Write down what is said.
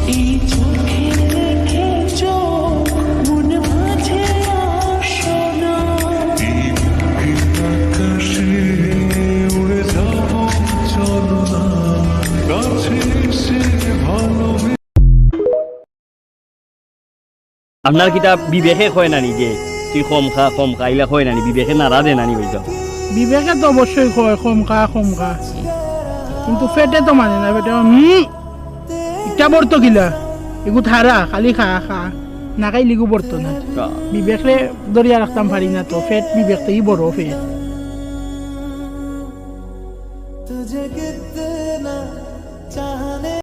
এই চোখে রেখেছো মন মাঝে আসনা এই আকাশে উড়ে যাব চলো না কাছে এসে ভালো আপনার কিতা বিবেকে কয় নানি যে তুই কম খা ইলা কয় নানি বিবেকে নাড়া দে নানি হইতো বিবেকে তো অবশ্যই কয় কম খা কিন্তু পেটে তো মানে না পেটে ইটা বর্ত গিলা এগু থারা খালি খা না খাই লিগু বর্ত না বিবেকরে দরিয়া রাখতাম পারি না তো পেট বিবেক থেকে বড় পেট